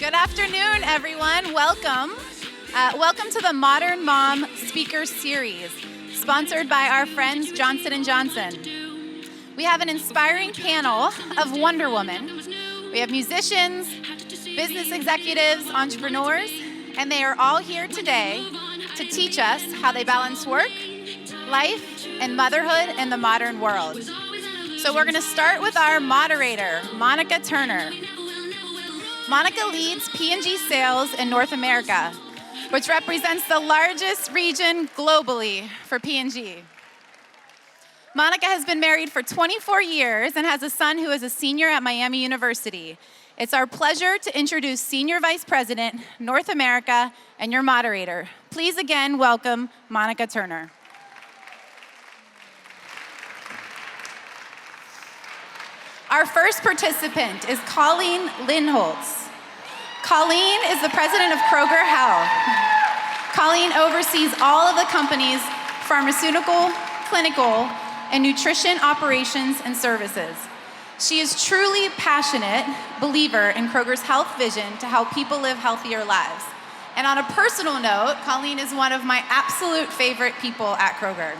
Good afternoon, everyone. Welcome. Welcome to the Modern Mom Speaker Series, sponsored by our friends Johnson & Johnson. We have an inspiring panel of Wonder Woman. We have musicians, business executives, entrepreneurs, and they are all here today to teach us how they balance work, life, and motherhood in the modern world. So we're going to start with our moderator, Monica Turner. Monica leads P&G sales in North America, which represents the largest region globally for P&G. Monica has been married for 24 years and has a son who is a senior at Miami University. It's our pleasure to introduce Senior Vice President, North America, and your moderator. Please again welcome Monica Turner. Our first participant is Colleen Lindholz. Colleen is the president of Kroger Health. Colleen oversees all of the company's pharmaceutical, clinical, and nutrition operations and services. She is truly passionate believer in Kroger's health vision to help people live healthier lives. And on a personal note, Colleen is one of my absolute favorite people at Kroger.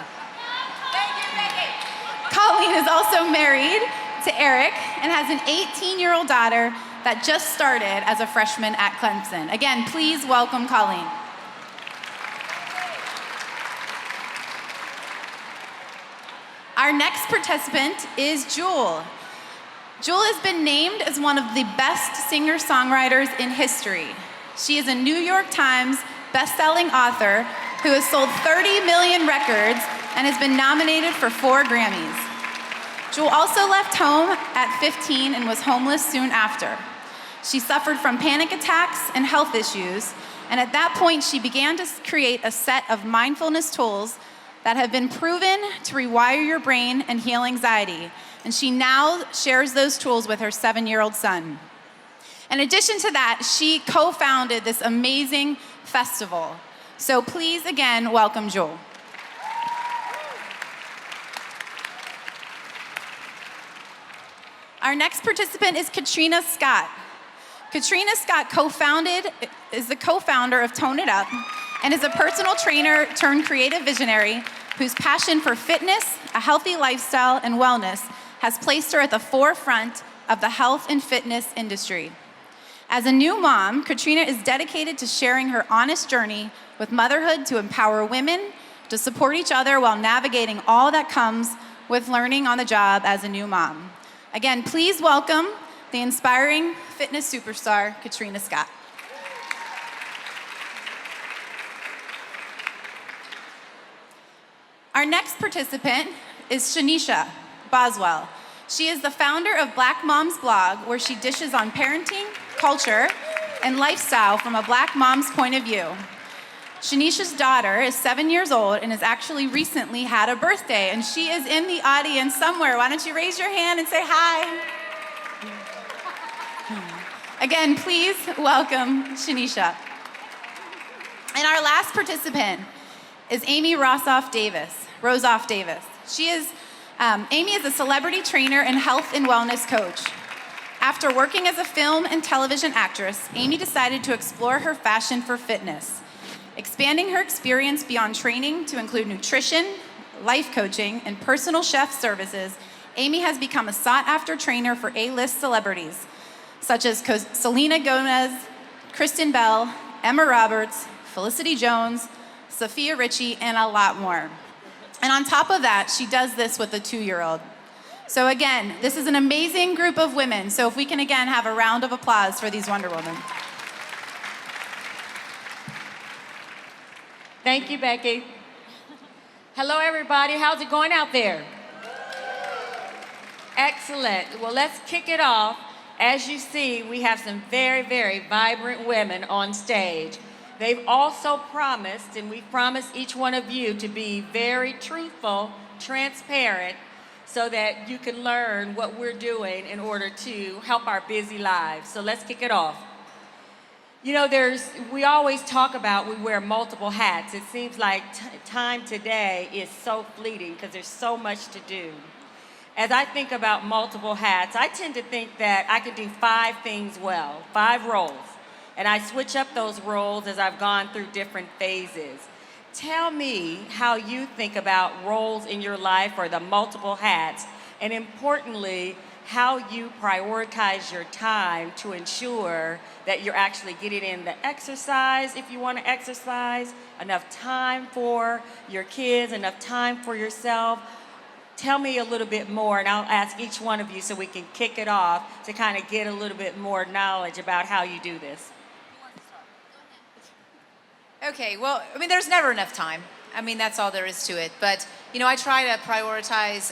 Thank you. Colleen is also married to Eric and has an 18-year-old daughter that just started as a freshman at Clemson. Again, please welcome Colleen. Our next participant is Jewel. Jewel has been named as one of the best singer-songwriters in history. She is a New York Times best-selling author who has sold 30 million records and has been nominated for 4 Grammys. Jewel also left home at 15 and was homeless soon after. She suffered from panic attacks and health issues, and at that point she began to create a set of mindfulness tools that have been proven to rewire your brain and heal anxiety, and she now shares those tools with her 7-year-old son. In addition to that, she co-founded this amazing festival. So please again welcome Jewel. Our next participant is Katrina Scott. Katrina Scott is the co-founder of Tone It Up and is a personal trainer turned creative visionary whose passion for fitness, a healthy lifestyle, and wellness has placed her at the forefront of the health and fitness industry. As a new mom, Katrina is dedicated to sharing her honest journey with motherhood to empower women to support each other while navigating all that comes with learning on the job as a new mom. Again, please welcome the inspiring fitness superstar, Katrina Scott. Our next participant is Shanisha Boswell. She is the founder of Black Mom's Blog, where she dishes on parenting, culture, and lifestyle from a Black mom's point of view. Shanisha's daughter is 7 years old and has actually recently had a birthday, and she is in the audience somewhere. Why don't you raise your hand and say hi? Again, please welcome Shanisha. And our last participant is Amy Rossoff Davis. Amy is a celebrity trainer and health and wellness coach. After working as a film and television actress, Amy decided to explore her passion for fitness. Expanding her experience beyond training to include nutrition, life coaching, and personal chef services, Amy has become a sought-after trainer for A-list celebrities, such as Selena Gomez, Kristen Bell, Emma Roberts, Felicity Jones, Sophia Richie, and a lot more. And on top of that, she does this with a 2-year-old. So again, this is an amazing group of women. So if we can again have a round of applause for these Wonder Women. Thank you, Becky. Hello, everybody. How's it going out there? Excellent. Well, let's kick it off. As you see, we have some very, very vibrant women on stage. They've also promised, and we've promised each one of you to be very truthful, transparent, so that you can learn what we're doing in order to help our busy lives. So let's kick it off. You know, we always talk about we wear multiple hats. It seems like time today is so fleeting because there's so much to do. As I think about multiple hats, I tend to think that I could do 5 things well, 5 roles. And I switch up those roles as I've gone through different phases. Tell me how you think about roles in your life or the multiple hats, and importantly, how you prioritize your time to ensure that you're actually getting in the exercise if you want to exercise, enough time for your kids, enough time for yourself. Tell me a little bit more, and I'll ask each one of you so we can kick it off to kind of get a little bit more knowledge about how you do this. Okay, well, I mean, there's never enough time. I mean, that's all there is to it. But, you know, I try to prioritize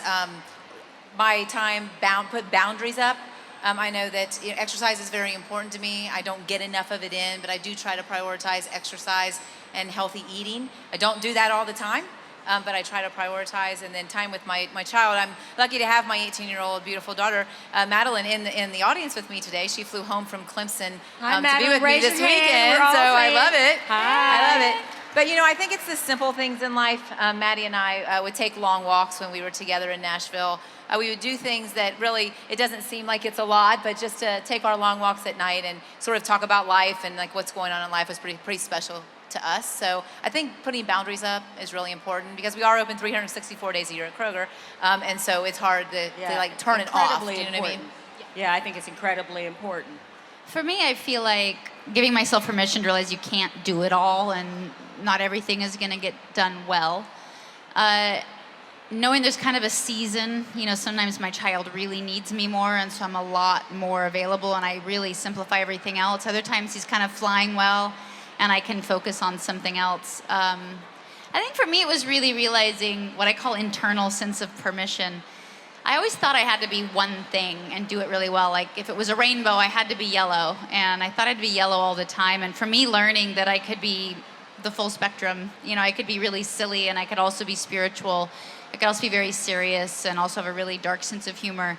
my time, put boundaries up. I know that exercise is very important to me. I don't get enough of it in, but I do try to prioritize exercise and healthy eating. I don't do that all the time, but I try to prioritize. And then time with my child. I'm lucky to have my 18-year-old beautiful daughter, Madeline, in the audience with me today. She flew home from Clemson to be with me this weekend, so I love it. Hi. I love it. But, you know, I think it's the simple things in life. Maddie and I would take long walks when we were together in Nashville. We would do things that really, it doesn't seem like it's a lot, but just to take our long walks at night and sort of talk about life and like what's going on in life was pretty special to us. So I think putting boundaries up is really important because we are open 364 days a year at Kroger. And so it's hard to like turn it off. Do you know what I mean? Yeah, I think it's incredibly important. For me, I feel like giving myself permission to realize you can't do it all and not everything is going to get done well. Knowing there's kind of a season, you know, sometimes my child really needs me more, and so I'm a lot more available, and I really simplify everything else. Other times he's kind of flying well, and I can focus on something else. I think for me it was really realizing what I call internal sense of permission. I always thought I had to be one thing and do it really well. Like if it was a rainbow, I had to be yellow, and I thought I'd be yellow all the time. And for me, learning that I could be the full spectrum, you know, I could be really silly, and I could also be spiritual. I could also be very serious and also have a really dark sense of humor.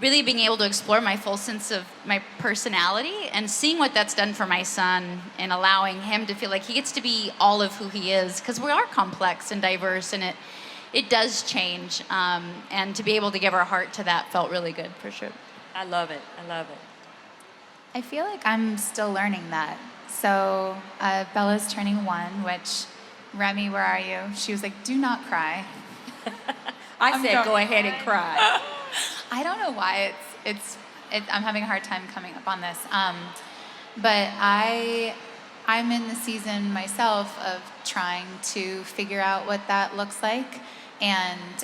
Really being able to explore my full sense of my personality and seeing what that's done for my son and allowing him to feel like he gets to be all of who he is, because we are complex and diverse, and it does change. And to be able to give our heart to that felt really good, for sure. I love it. I love it. I feel like I'm still learning that. So Bella's turning 1, which, Remy, where are you? She was like, do not cry. I said go ahead and cry. I don't know why I'm having a hard time coming up on this. But I'm in the season myself of trying to figure out what that looks like. And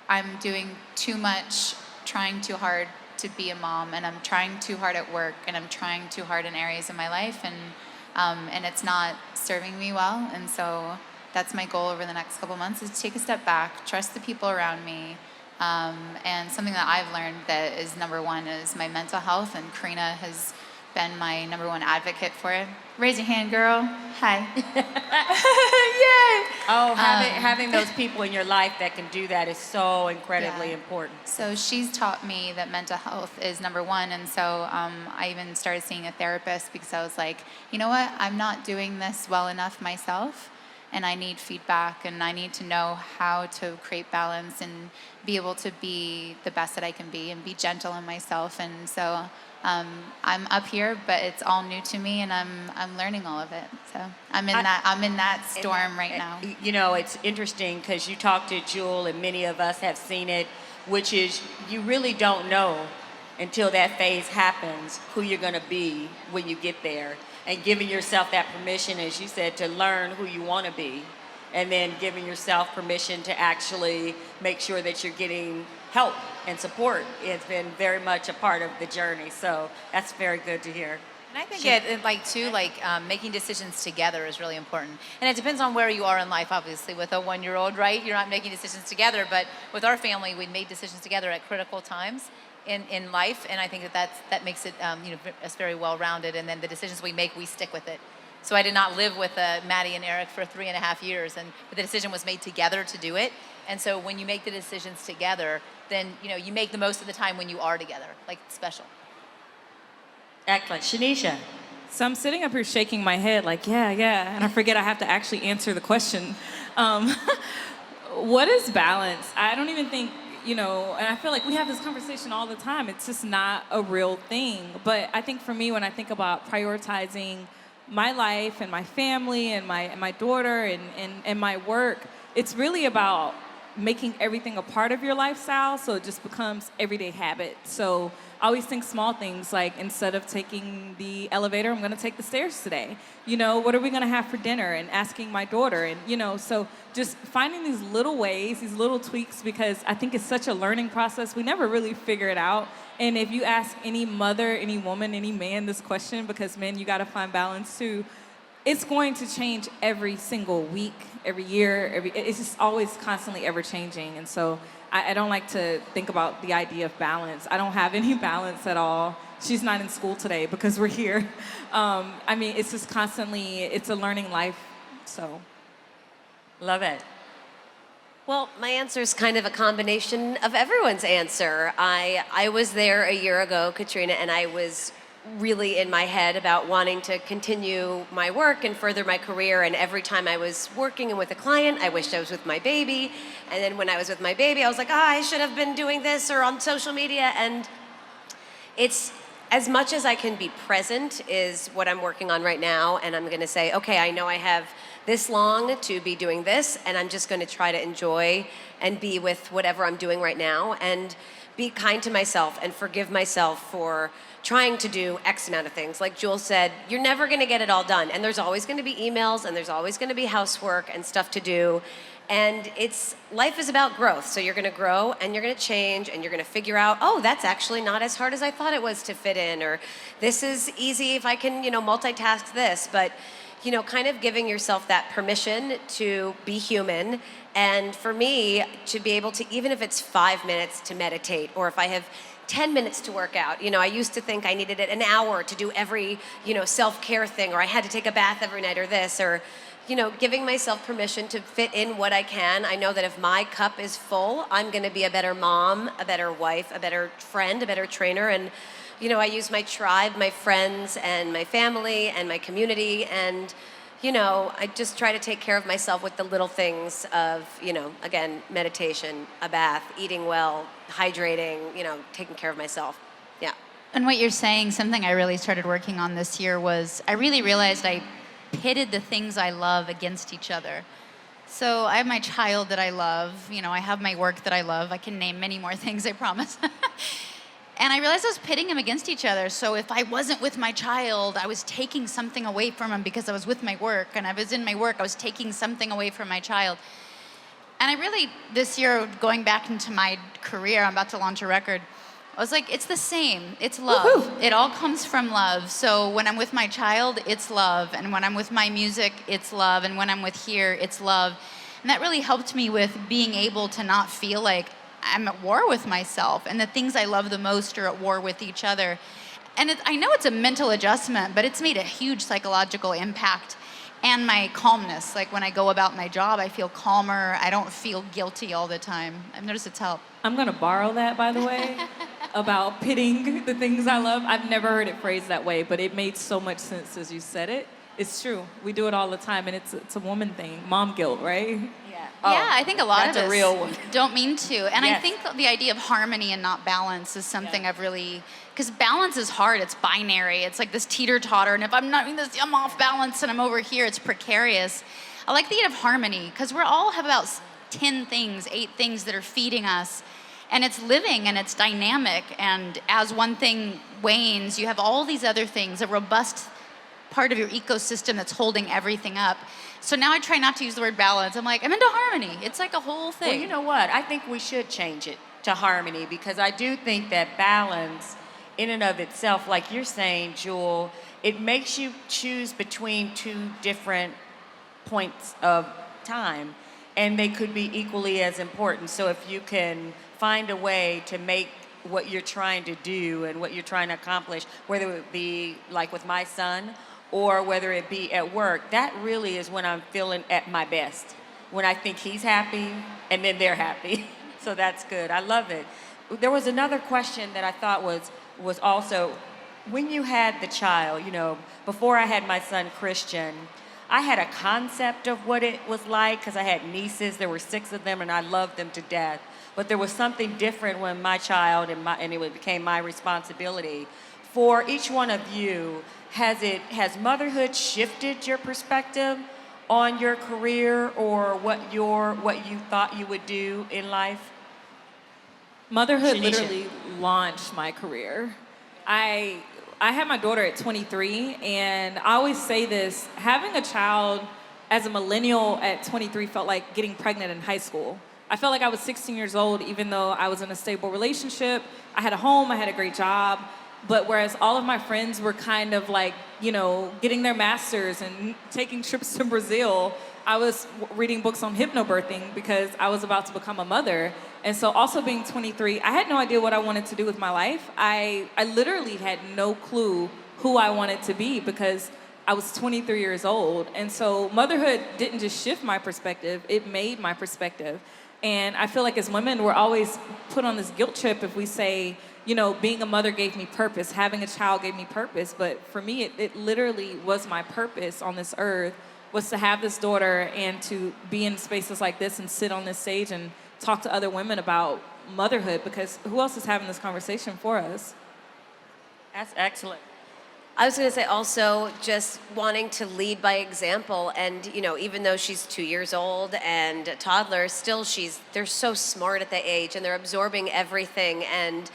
I'm doing too much, trying too hard to be a mom, and I'm trying too hard at work, and I'm trying too hard in areas of my life, and it's not serving me well. And so that's my goal over the next couple months, is to take a step back, trust the people around me. And something that I've learned that is number one is my mental health, and Karina has been my number one advocate for it. Raise your hand, girl. Hi. Yay! Oh, having those people in your life that can do that is so incredibly important. So she's taught me that mental health is number one, and so I even started seeing a therapist because I was like, you know what? I'm not doing this well enough myself, and I need feedback, and I need to know how to create balance and be able to be the best that I can be and be gentle on myself. And so I'm up here, but it's all new to me, and I'm learning all of it. So I'm in that storm right now. You know, it's interesting because you talked to Jewel, and many of us have seen it, which is you really don't know until that phase happens who you're going to be when you get there. And giving yourself that permission, as you said, to learn who you want to be, and then giving yourself permission to actually make sure that you're getting help and support. It's been very much a part of the journey, so that's very good to hear. And I think making decisions together is really important. And it depends on where you are in life, obviously. With a 1-year-old, right, you're not making decisions together, but with our family, we made decisions together at critical times in life, and I think that makes it us very well-rounded, and then the decisions we make, we stick with it. So I did not live with Maddie and Eric for 3.5 years, but the decision was made together to do it. And so when you make the decisions together, then you make the most of the time when you are together, like it's special. Excellent. Shanicia. So I'm sitting up here shaking my head like, yeah, and I forget I have to actually answer the question. What is balance? I don't even think, and I feel like we have this conversation all the time. It's just not a real thing. But I think for me, when I think about prioritizing my life and my family and my daughter and my work, it's really about making everything a part of your lifestyle so it just becomes everyday habit. So I always think small things like, instead of taking the elevator, I'm going to take the stairs today. What are we going to have for dinner? And asking my daughter. And, so just finding these little ways, these little tweaks, because I think it's such a learning process. We never really figure it out. And if you ask any mother, any woman, any man this question, because men, you got to find balance too, it's going to change every single week, every year, it's just always constantly ever changing. And so I don't like to think about the idea of balance. I don't have any balance at all. She's not in school today because we're here. It's just constantly, it's a learning life, so. Love it. Well, my answer is kind of a combination of everyone's answer. I was there a year ago, Katrina, and I was really in my head about wanting to continue my work and further my career. And every time I was working and with a client, I wished I was with my baby. And then when I was with my baby, I was like, I should have been doing this or on social media. And it's as much as I can be present is what I'm working on right now. And I'm going to say, okay, I know I have this long to be doing this, and I'm just going to try to enjoy and be with whatever I'm doing right now and be kind to myself and forgive myself for trying to do X amount of things. Like Jules said, you're never going to get it all done. And there's always going to be emails, and there's always going to be housework and stuff to do. And life is about growth. So you're going to grow and you're going to change and you're going to figure out, oh, that's actually not as hard as I thought it was to fit in, or this is easy if I can, multitask this. But, kind of giving yourself that permission to be human. And for me, to be able to, even if it's 5 minutes to meditate, or if I have 10 minutes to work out. I used to think I needed an hour to do every, self-care thing, or I had to take a bath every night, or this, or, giving myself permission to fit in what I can. I know that if my cup is full, I'm going to be a better mom, a better wife, a better friend, a better trainer. And, I use my tribe, my friends, and my family, and my community, and, I just try to take care of myself with the little things of, again, meditation, a bath, eating well, hydrating, taking care of myself. Yeah. And what you're saying, something I really started working on this year was I really realized I pitted the things I love against each other. So I have my child that I love, I have my work that I love. I can name many more things, I promise. And I realized I was pitting them against each other. So if I wasn't with my child, I was taking something away from him because I was with my work. And I was in my work, I was taking something away from my child. And I really, this year, going back into my career, I'm about to launch a record, I was like, it's the same. It's love. Woo-hoo. It all comes from love. So when I'm with my child, it's love. And when I'm with my music, it's love. And when I'm with here, it's love. And that really helped me with being able to not feel like I'm at war with myself, and the things I love the most are at war with each other. And I know it's a mental adjustment, but it's made a huge psychological impact. And my calmness, like when I go about my job, I feel calmer. I don't feel guilty all the time. I've noticed it's helped. I'm going to borrow that, by the way, about pitting the things I love. I've never heard it phrased that way, but it made so much sense as you said it. It's true. We do it all the time, and it's a woman thing. Mom guilt, right? Yeah, I think a lot of us a real one. don't mean to. And Yes. I think the idea of harmony and not balance is something I've really, because balance is hard. It's binary. It's like this teeter-totter. And if I'm not doing this, I'm off balance and I'm over here. It's precarious. I like the idea of harmony, because we all have about 10 things, 8 things that are feeding us. And it's living and it's dynamic. And as one thing wanes, you have all these other things, a robust part of your ecosystem that's holding everything up. So now I try not to use the word balance. I'm like, I'm into harmony. It's like a whole thing. Well, you know what? I think we should change it to harmony, because I do think that balance in and of itself, like you're saying, Jewel, it makes you choose between 2 different points of time, and they could be equally as important. So if you can find a way to make what you're trying to do and what you're trying to accomplish, whether it be like with my son, or whether it be at work, that really is when I'm feeling at my best. When I think he's happy and then they're happy. So that's good. I love it. There was another question that I thought was also, when you had the child, before I had my son Christian, I had a concept of what it was like, because I had nieces. There were 6 of them, and I loved them to death. but there was something different when my child and it became my responsibility. For each one of you, has motherhood shifted your perspective on your career or what you thought you would do in life? Motherhood Shanicia. literally launched my career. I had my daughter at 23, and I always say this, having a child as a millennial at 23 felt like getting pregnant in high school. I felt like I was 16 years old, even though I was in a stable relationship. I had a home, I had a great job. But whereas all of my friends were kind of like, getting their masters and taking trips to Brazil, I was reading books on hypnobirthing because I was about to become a mother. And so also being 23, I had no idea what I wanted to do with my life. I literally had no clue who I wanted to be because I was 23 years old. And so motherhood didn't just shift my perspective, it made my perspective. And I feel like as women, we're always put on this guilt trip if we say, being a mother gave me purpose, having a child gave me purpose. But for me, it literally was my purpose on this earth, was to have this daughter and to be in spaces like this and sit on this stage and talk to other women about motherhood, because who else is having this conversation for us? That's excellent. I was going to say also just wanting to lead by example, and even though she's 2 years old and a toddler, still they're so smart at the age and they're absorbing everything, and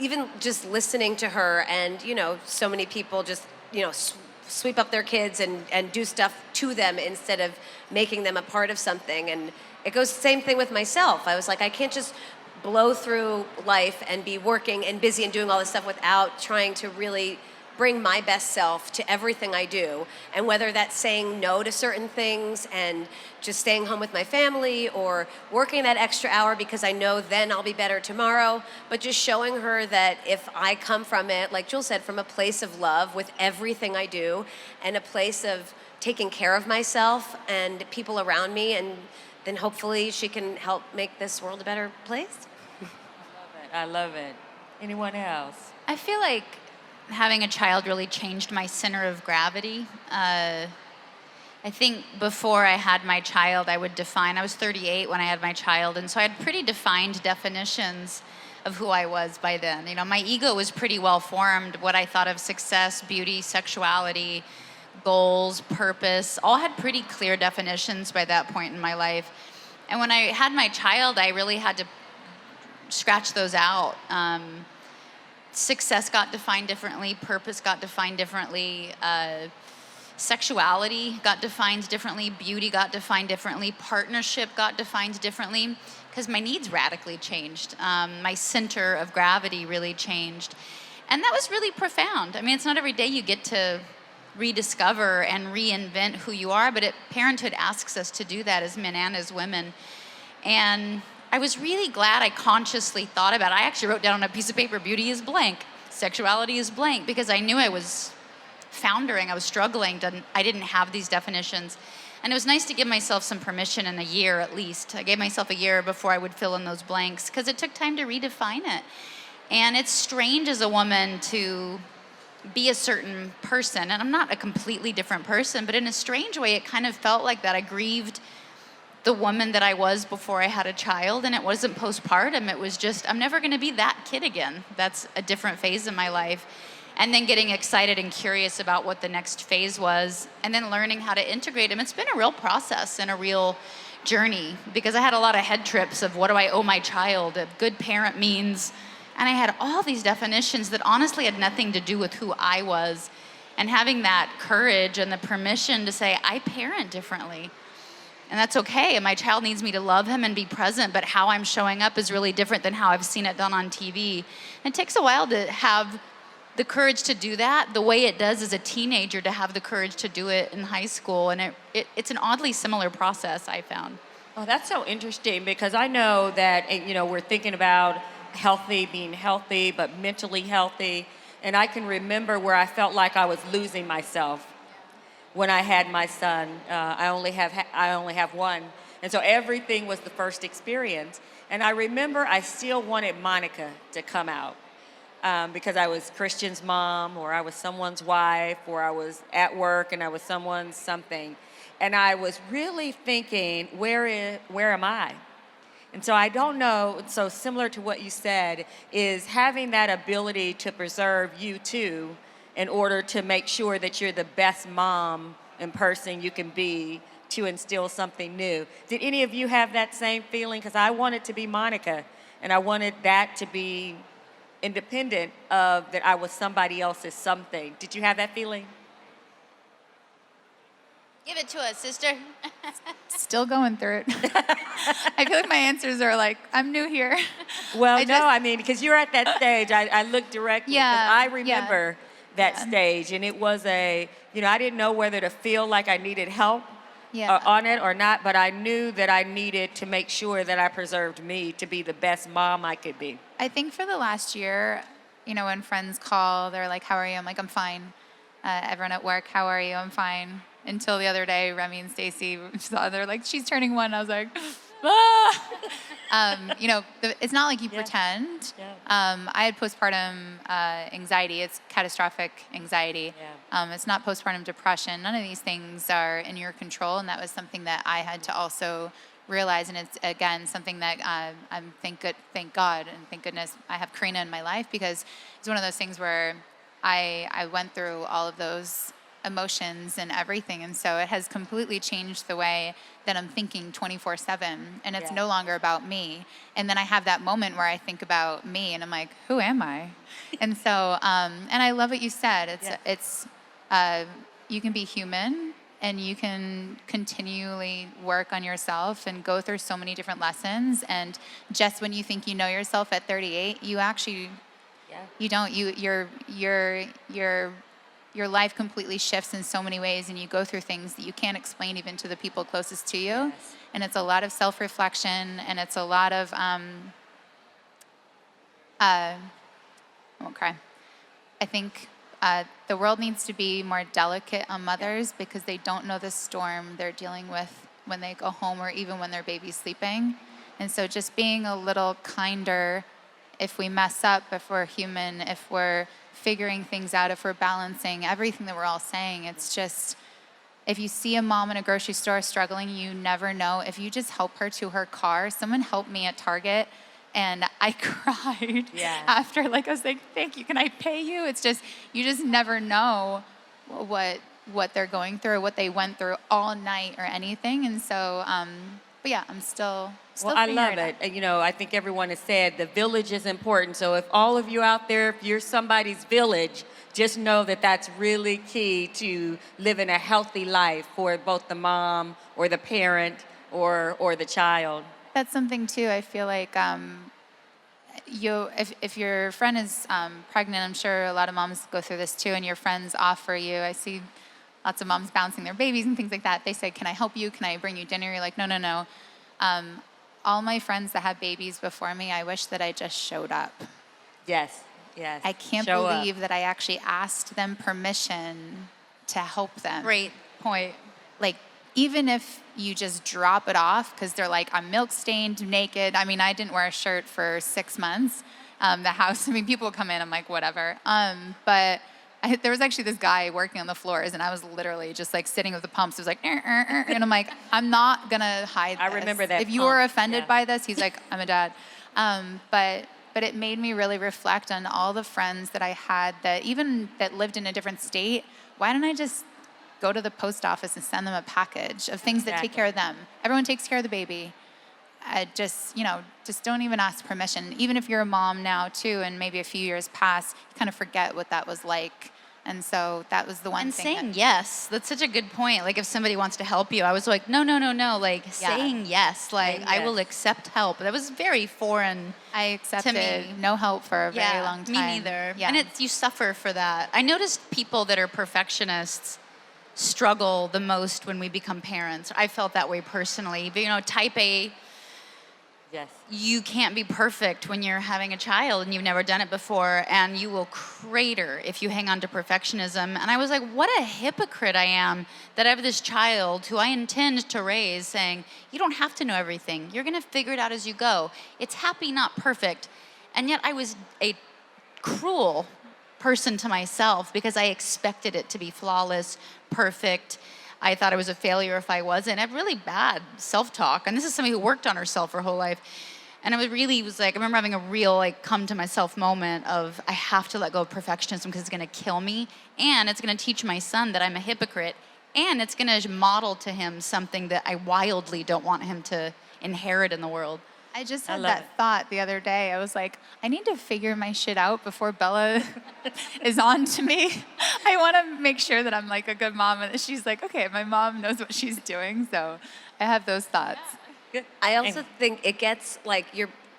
even just listening to her, and so many people just sweep up their kids and do stuff to them instead of making them a part of something. And it goes the same thing with myself. I was like, I can't just blow through life and be working and busy and doing all this stuff without trying to really bring my best self to everything I do. And whether that's saying no to certain things and just staying home with my family or working that extra hour because I know then I'll be better tomorrow, but just showing her that if I come from it, like Jules said, from a place of love with everything I do and a place of taking care of myself and people around me, and then hopefully she can help make this world a better place. I love it. Anyone else? I feel like having a child really changed my center of gravity. I think before I had my child, I was 38 when I had my child, and so I had pretty defined definitions of who I was by then. My ego was pretty well formed. What I thought of success, beauty, sexuality, goals, purpose, all had pretty clear definitions by that point in my life. And when I had my child, I really had to scratch those out. Success got defined differently, purpose got defined differently, sexuality got defined differently, beauty got defined differently, partnership got defined differently, because my needs radically changed. My center of gravity really changed. And that was really profound. I mean, it's not every day you get to rediscover and reinvent who you are, but parenthood asks us to do that as men and as women. And I was really glad I consciously thought about it. I actually wrote down on a piece of paper, beauty is blank, sexuality is blank, because I knew I was foundering, I was struggling, I didn't have these definitions. And it was nice to give myself some permission in a year at least. I gave myself a year before I would fill in those blanks, because it took time to redefine it. And it's strange as a woman to be a certain person, and I'm not a completely different person, but in a strange way, it kind of felt like that. I grieved the woman that I was before I had a child, and it wasn't postpartum. It was just, I'm never gonna be that kid again. That's a different phase in my life. And then getting excited and curious about what the next phase was, and then learning how to integrate them. It's been a real process and a real journey, because I had a lot of head trips of what do I owe my child, a good parent means, and I had all these definitions that honestly had nothing to do with who I was. And having that courage and the permission to say, I parent differently. And that's okay, and my child needs me to love him and be present, but how I'm showing up is really different than how I've seen it done on TV. And it takes a while to have the courage to do that, the way it does as a teenager to have the courage to do it in high school. And it's an oddly similar process, I found. Oh, that's so interesting, because I know that, we're thinking about being healthy, but mentally healthy. And I can remember where I felt like I was losing myself when I had my son. I only have one. And so everything was the first experience. And I remember I still wanted Monica to come out. Because I was Christian's mom, or I was someone's wife, or I was at work and I was someone's something. And I was really thinking, where am I? And so I don't know, so similar to what you said, is having that ability to preserve you too in order to make sure that you're the best mom and person you can be to instill something new. Did any of you have that same feeling? Because I wanted to be Monica, and I wanted that to be independent of that I was somebody else's something. Did you have that feeling? Give it to us, sister. Still going through it. I feel like my answers are like, I'm new here. Well, I no, I mean, because you're at that stage, I looked directly, because Yeah, I remember that stage, and it was I didn't know whether to feel like I needed help on it or not, but I knew that I needed to make sure that I preserved me to be the best mom I could be. I think for the last year, when friends call, they're like, how are you? I'm like, I'm fine. Everyone at work, how are you? I'm fine. Until the other day, Remy and Stacy saw, they're like, she's turning 1. I was like, ah! It's not like you pretend. Yeah. I had postpartum anxiety. It's catastrophic anxiety. Yeah. It's not postpartum depression. None of these things are in your control, and that was something that I had to also realize. And it's, again, something that I'm thank God, and thank goodness I have Karina in my life, because it's one of those things where I went through all of those emotions and everything, and so it has completely changed the way that I'm thinking 24/7, and it's no longer about me. And then I have that moment where I think about me, and I'm like, who am I? And so and I love what you said. It's you can be human, and you can continually work on yourself and go through so many different lessons, and just when you think you know yourself at 38, you actually you don't. Your life completely shifts in so many ways, and you go through things that you can't explain even to the people closest to you. Yes. And it's a lot of self-reflection, and it's a lot of I won't cry. I think the world needs to be more delicate on mothers, because they don't know the storm they're dealing with when they go home, or even when their baby's sleeping. And so just being a little kinder if we mess up, if we're human, if we're figuring things out, if we're balancing everything that we're all saying. It's just, if you see a mom in a grocery store struggling, you never know. If you just help her to her car, someone helped me at Target, and I cried after. I was like, thank you, can I pay you? It's just, you just never know what they're going through, what they went through all night or anything. And so, but yeah, I'm still I love it. I think everyone has said the village is important. So if all of you out there, if you're somebody's village, just know that that's really key to living a healthy life for both the mom or the parent or the child. That's something too. I feel like if your friend is pregnant, I'm sure a lot of moms go through this too, and your friends offer you. I see lots of moms bouncing their babies and things like that. They say, can I help you? Can I bring you dinner? You're like, no. All my friends that had babies before me, I wish that I just showed up. Yes. I can't believe that I actually asked them permission to help them. Great point. Like, even if you just drop it off, because they're like, I'm milk stained, naked. I mean, I didn't wear a shirt for 6 months. The house, people would come in, I'm like, whatever. But there was actually this guy working on the floors, and I was literally just like sitting with the pumps. It was like, and I'm like, I'm not gonna hide this. I remember that. If you were offended by this, he's like, I'm a dad. But it made me really reflect on all the friends that I had that lived in a different state. Why don't I just go to the post office and send them a package of things that take care of them? Everyone takes care of the baby. Just don't even ask permission. Even if you're a mom now too, and maybe a few years pass, you kind of forget what that was like. And so that was the one thing. And saying yes, that's such a good point. Like, if somebody wants to help you, I was like, no. Like, saying yes, like, I will accept help. That was very foreign. I accepted no help for a very long time. Me neither. Yeah. And you suffer for that. I noticed people that are perfectionists struggle the most when we become parents. I felt that way personally. But, type A, yes, you can't be perfect when you're having a child and you've never done it before, and you will crater if you hang on to perfectionism. And I was like, what a hypocrite I am that I have this child who I intend to raise saying, you don't have to know everything. You're going to figure it out as you go. It's happy, not perfect. And yet I was a cruel person to myself because I expected it to be flawless, perfect. I thought I was a failure if I wasn't. I have really bad self-talk. And this is somebody who worked on herself her whole life. And it was like, I remember having a real like come to myself moment of I have to let go of perfectionism because it's gonna kill me. And it's gonna teach my son that I'm a hypocrite. And it's gonna model to him something that I wildly don't want him to inherit in the world. I just had that thought the other day. I was like, I need to figure my shit out before Bella is on to me. I want to make sure that I'm like a good mom and that she's like, okay, my mom knows what she's doing. So I have those thoughts. I also think it gets like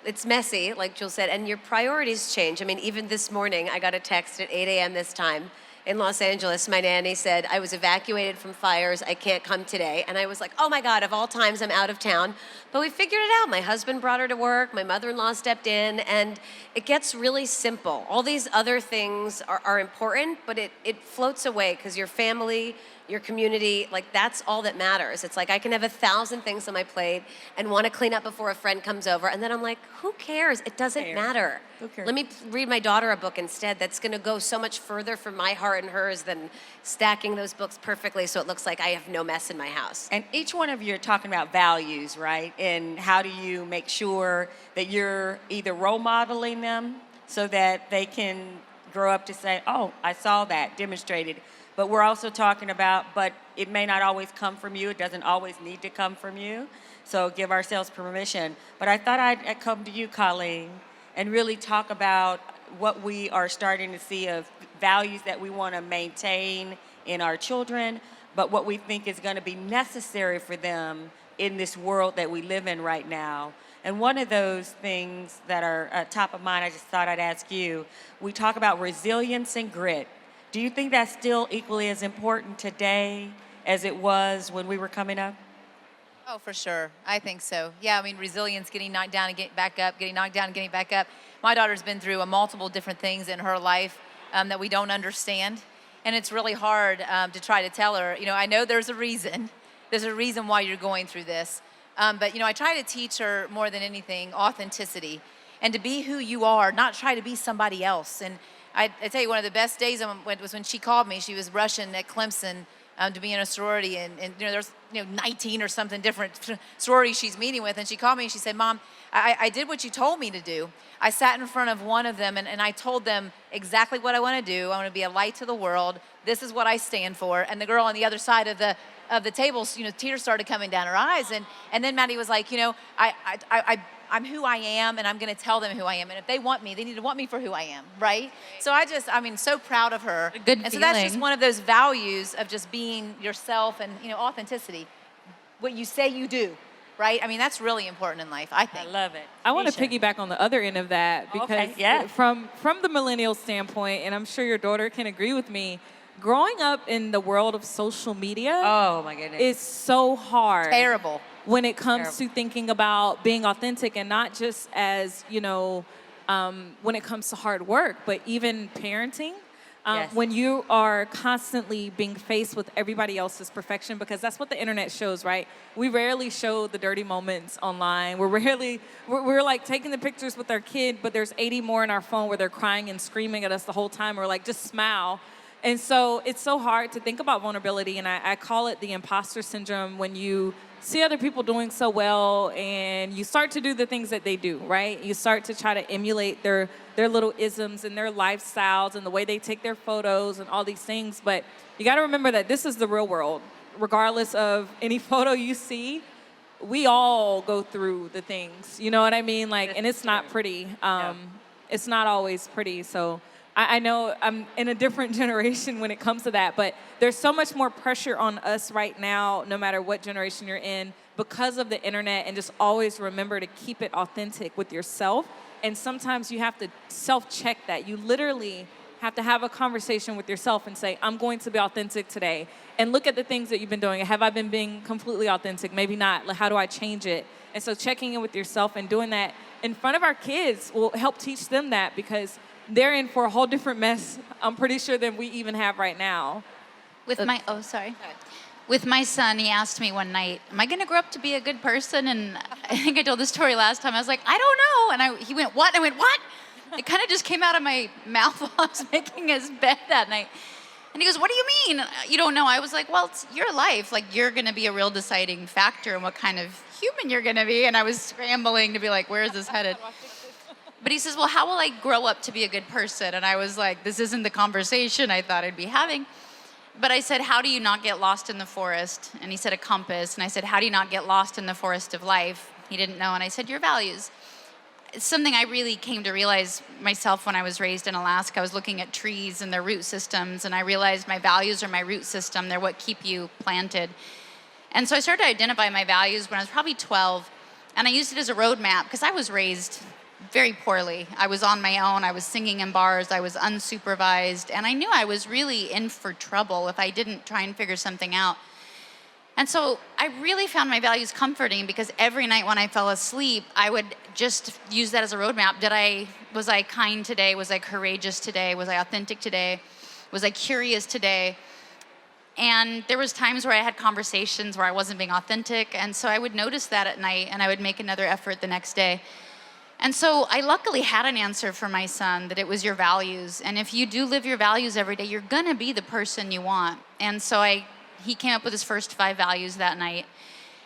it's messy, like Jules said, and your priorities change. I mean, even this morning, I got a text at 8 a.m. this time in Los Angeles. My nanny said, I was evacuated from fires. I can't come today. And I was like, oh my God, of all times, I'm out of town. But we figured it out. My husband brought her to work. My mother-in-law stepped in. And it gets really simple. All these other things are important, but it floats away because your family, your community, like that's all that matters. It's like I can have 1,000 things on my plate and want to clean up before a friend comes over. And then I'm like, who cares? It doesn't matter. Who cares? Let me read my daughter a book instead that's going to go so much further for my heart and hers than stacking those books perfectly so it looks like I have no mess in my house. And each one of you are talking about values, right? And how do you make sure that you're either role modeling them so that they can grow up to say, oh, I saw that demonstrated. But we're also talking about, but it may not always come from you. It doesn't always need to come from you. So give ourselves permission. But I thought I'd come to you, Colleen, and really talk about what we are starting to see of values that we want to maintain in our children, but what we think is going to be necessary for them in this world that we live in right now. And one of those things that are top of mind, I just thought I'd ask you, we talk about resilience and grit. Do you think that's still equally as important today as it was when we were coming up? Oh, for sure. I think so. Yeah, I mean, resilience, getting knocked down and getting back up, getting knocked down and getting back up. My daughter's been through multiple different things in her life that we don't understand. And it's really hard to try to tell her, I know there's a reason. There's a reason why you're going through this. But, I try to teach her more than anything authenticity and to be who you are, not try to be somebody else. And I tell you, one of the best days was when she called me. She was rushing at Clemson to be in a sorority, and there's 19 or something different sororities she's meeting with, and she called me and she said, Mom, I did what you told me to do. I sat in front of one of them and I told them exactly what I want to do. I want to be a light to the world. This is what I stand for. And the girl on the other side of the table, tears started coming down her eyes, and then Maddie was like, I'm who I am, and I'm going to tell them who I am. And if they want me, they need to want me for who I am, right? So so proud of her. Good and so feeling. that's just one of those values of just being yourself and, authenticity. What you say you do, right? I mean, that's really important in life, I think. I love it. I want to Shanisha. piggyback on the other end of that because Okay, yeah. from the millennial standpoint, and I'm sure your daughter can agree with me, growing up in the world of social media Oh, my goodness. is so hard. Terrible. When it comes to thinking about being authentic and not just as, when it comes to hard work, but even parenting. Yes. When you are constantly being faced with everybody else's perfection, because that's what the internet shows, right? We rarely show the dirty moments online. We're like taking the pictures with our kid, but there's 80 more in our phone where they're crying and screaming at us the whole time. We're like, just smile. And so it's so hard to think about vulnerability, and I call it the imposter syndrome when you see other people doing so well and you start to do the things that they do, right? You start to try to emulate their little isms and their lifestyles and the way they take their photos and all these things. But you got to remember that this is the real world. Regardless of any photo you see, we all go through the things. You know what I mean? And it's not pretty. It's not always pretty. So I know I'm in a different generation when it comes to that, but there's so much more pressure on us right now, no matter what generation you're in, because of the internet, and just always remember to keep it authentic with yourself. And sometimes you have to self-check that. You literally have to have a conversation with yourself and say, I'm going to be authentic today. And look at the things that you've been doing. Have I been being completely authentic? Maybe not. How do I change it? And so checking in with yourself and doing that in front of our kids will help teach them that, because they're in for a whole different mess, I'm pretty sure, than we even have right now. With my son, he asked me one night, am I going to grow up to be a good person? And I think I told this story last time. I was like, I don't know. And he went, what? And I went, what? It kind of just came out of my mouth while I was making his bed that night. And he goes, what do you mean? You don't know. I was like, well, it's your life. Like, you're going to be a real deciding factor in what kind of human you're going to be. And I was scrambling to be like, where is this headed? But he says, well, how will I grow up to be a good person? And I was like, this isn't the conversation I thought I'd be having. But I said, how do you not get lost in the forest? And he said, a compass. And I said, how do you not get lost in the forest of life? He didn't know. And I said, your values. It's something I really came to realize myself when I was raised in Alaska. I was looking at trees and their root systems, and I realized my values are my root system. They're what keep you planted. And so I started to identify my values when I was probably 12, and I used it as a roadmap because I was raised very poorly. I was on my own. I was singing in bars. I was unsupervised, and I knew I was really in for trouble if I didn't try and figure something out. And so I really found my values comforting because every night when I fell asleep, I would just use that as a roadmap. Was I kind today? Was I courageous today? Was I authentic today? Was I curious today? And there was times where I had conversations where I wasn't being authentic. And so I would notice that at night and I would make another effort the next day. And so I luckily had an answer for my son that it was your values. And if you do live your values every day, you're going to be the person you want. And so he came up with his first 5 values that night.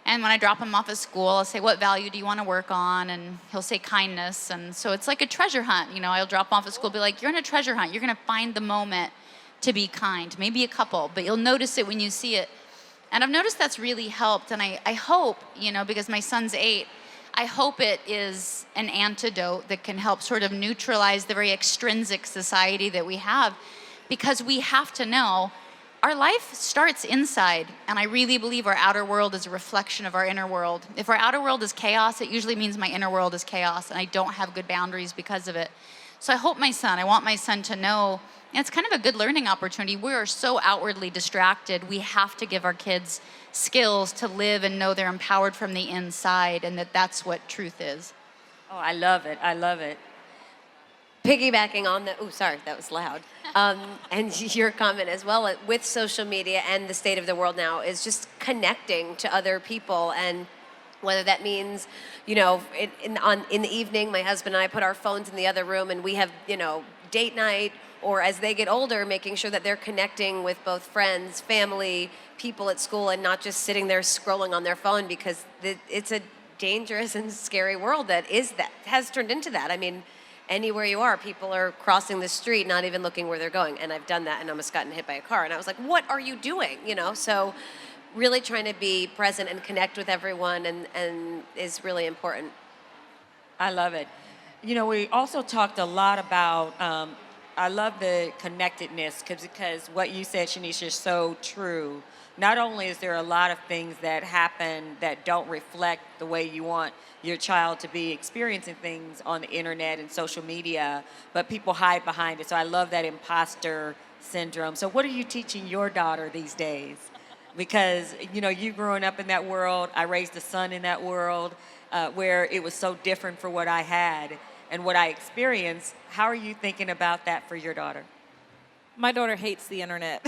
And when I drop him off at school, I'll say, what value do you want to work on? And he'll say kindness. And so it's like a treasure hunt. You know, I'll drop him off at school, be like, you're in a treasure hunt. You're going to find the moment to be kind, maybe a couple, but you'll notice it when you see it. And I've noticed that's really helped. And I hope, you know, because my son's 8, I hope it is an antidote that can help sort of neutralize the very extrinsic society that we have, because we have to know our life starts inside, and I really believe our outer world is a reflection of our inner world. If our outer world is chaos, it usually means my inner world is chaos, and I don't have good boundaries because of it. So I want my son to know, and it's kind of a good learning opportunity. We are so outwardly distracted. We have to give our kids skills to live and know they're empowered from the inside, and that's what truth is. Oh, I love it. I love it. Piggybacking on sorry, that was loud. And your comment as well, with social media and the state of the world now, is just connecting to other people. And whether that means, you know, in the evening, my husband and I put our phones in the other room and we have, you know, date night, or as they get older, making sure that they're connecting with both friends, family, people at school, and not just sitting there scrolling on their phone, because it's a dangerous and scary world that has turned into that. I mean, anywhere you are, people are crossing the street, not even looking where they're going. And I've done that and almost gotten hit by a car. And I was like, what are you doing? You know, so really trying to be present and connect with everyone and is really important. I love it. You know, we also talked a lot about, I love the connectedness because what you said, Shanicia, is so true. Not only is there a lot of things that happen that don't reflect the way you want your child to be experiencing things on the internet and social media, but people hide behind it. So I love that imposter syndrome. So what are you teaching your daughter these days? Because, you know, you growing up in that world, I raised a son in that world where it was so different for what I had and what I experienced. How are you thinking about that for your daughter? My daughter hates the internet.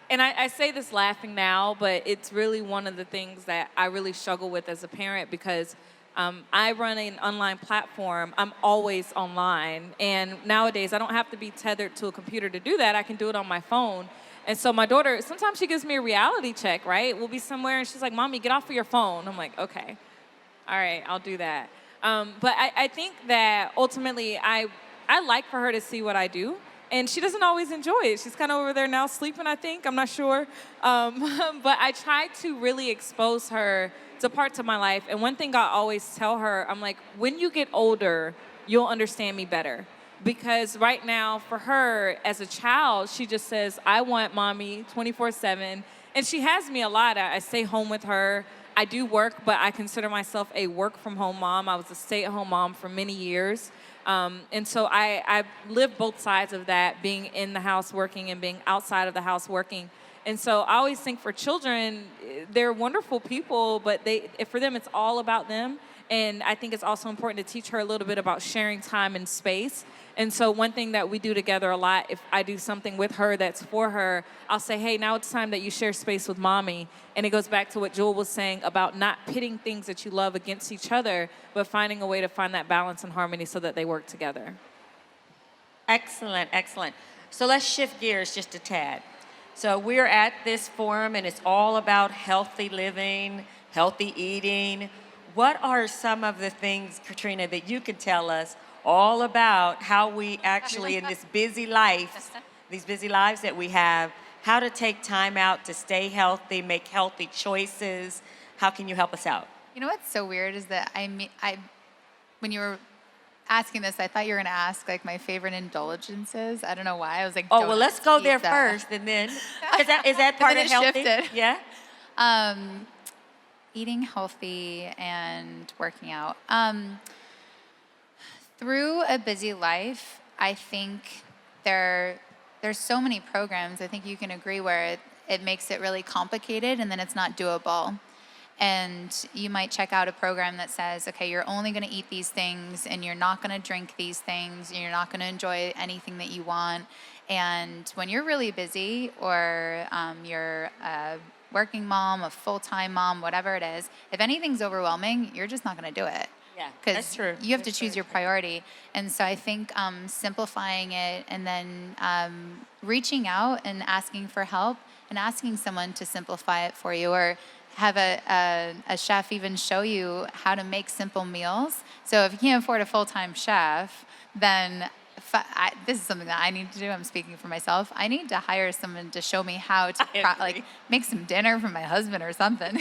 And I say this laughing now, but it's really one of the things that I really struggle with as a parent, because I run an online platform. I'm always online. And nowadays, I don't have to be tethered to a computer to do that. I can do it on my phone. And so my daughter, sometimes she gives me a reality check, right? We'll be somewhere, and she's like, Mommy, get off of your phone. I'm like, okay, all right, I'll do that. But I think that ultimately, I like for her to see what I do. And she doesn't always enjoy it. She's kind of over there now sleeping, I think. I'm not sure. But I try to really expose her to parts of my life. And one thing I always tell her, I'm like, when you get older, you'll understand me better. Because right now, for her, as a child, she just says, I want Mommy 24/7. And she has me a lot. I stay home with her. I do work, but I consider myself a work-from-home mom. I was a stay-at-home mom for many years. And so I live both sides of that, being in the house working and being outside of the house working. And so I always think for children, they're wonderful people, but for them, it's all about them. And I think it's also important to teach her a little bit about sharing time and space. And so one thing that we do together a lot, if I do something with her that's for her, I'll say, hey, now it's time that you share space with Mommy. And it goes back to what Jewel was saying about not pitting things that you love against each other, but finding a way to find that balance and harmony so that they work together. Excellent, excellent. So let's shift gears just a tad. So we're at this forum and it's all about healthy living, healthy eating. What are some of the things, Katrina, that you can tell us all about how we actually, in this busy life, these busy lives that we have, how to take time out to stay healthy, make healthy choices? How can you help us out? You know what's so weird is that when you were asking this, I thought you were going to ask like my favorite indulgences. I don't know why. I was like, Oh, well, let's go there pizza. first, and then is that part then of it healthy? shifted. Yeah. Eating healthy and working out. Through a busy life, I think there's so many programs. I think you can agree where it makes it really complicated, and then it's not doable. And you might check out a program that says, okay, you're only going to eat these things and you're not going to drink these things and you're not going to enjoy anything that you want. And when you're really busy or you're a working mom, a full-time mom, whatever it is, if anything's overwhelming, you're just not going to do it. Yeah, Because you have to choose your priority. And so I think simplifying it and then reaching out and asking for help and asking someone to simplify it for you, or have a chef even show you how to make simple meals. So if you can't afford a full-time chef, then this is something that I need to do. I'm speaking for myself. I need to hire someone to show me how to make some dinner for my husband or something.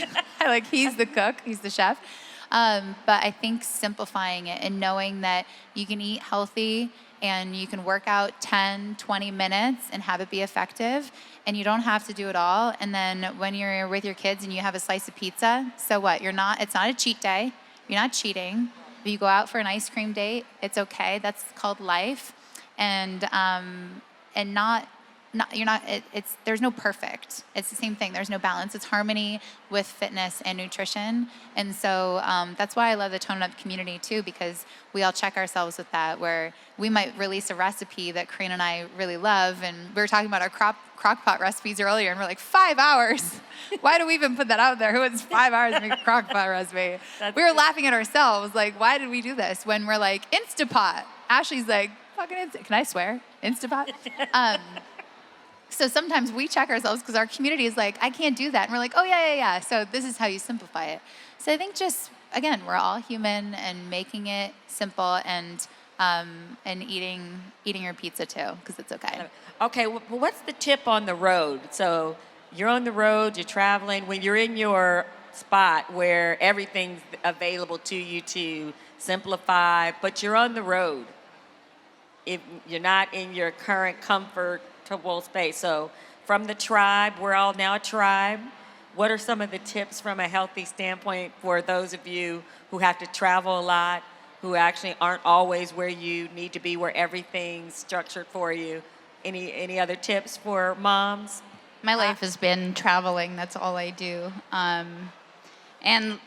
He's the cook, he's the chef. But I think simplifying it and knowing that you can eat healthy and you can work out 10, 20 minutes and have it be effective, and you don't have to do it all. And then when you're with your kids and you have a slice of pizza, so what? It's not a cheat day. You're not cheating. If you go out for an ice cream date, it's okay. That's called life. And there's no perfect. It's the same thing. There's no balance. It's harmony with fitness and nutrition. And so that's why I love the Tone It Up community too, because we all check ourselves with that, where we might release a recipe that Karina and I really love. And we were talking about our crock pot recipes earlier, and we're like, 5 hours. Why do we even put that out there? Who wants 5 hours to make a crock pot recipe? We were laughing at ourselves. Like, why did we do this? When we're like, Instapot. Ashley's like, fucking can I swear? Instapot? So sometimes we check ourselves because our community is like, I can't do that. And we're like, oh, yeah. So this is how you simplify it. So I think just, again, we're all human, and making it simple and eating your pizza too, because it's okay. Okay, well, what's the tip on the road? So you're on the road, you're traveling. When you're in your spot where everything's available to you to simplify, but you're on the road, if you're not in your current comfortable space. So from the tribe, we're all now a tribe. What are some of the tips from a healthy standpoint for those of you who have to travel a lot, who actually aren't always where you need to be, where everything's structured for you? Any other tips for moms? My life has been traveling. That's all I do. And